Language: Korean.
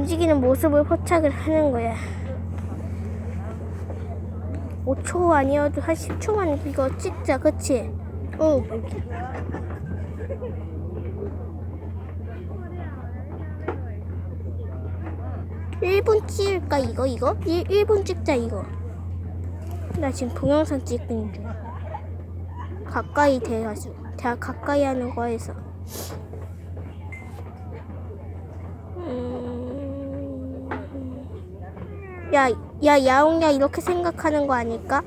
움직이는 모습을 포착을 하는 거야. 5초 아니어도 한 10초만 이거 찍자, 그치? 1분 찍을까, 이거? 1분 찍자, 이거. 나 지금 동영상 찍는 중. 가까이 대가지고. 가까이 하는 거에서. 야, 야옹야, 이렇게 생각하는 거 아닐까?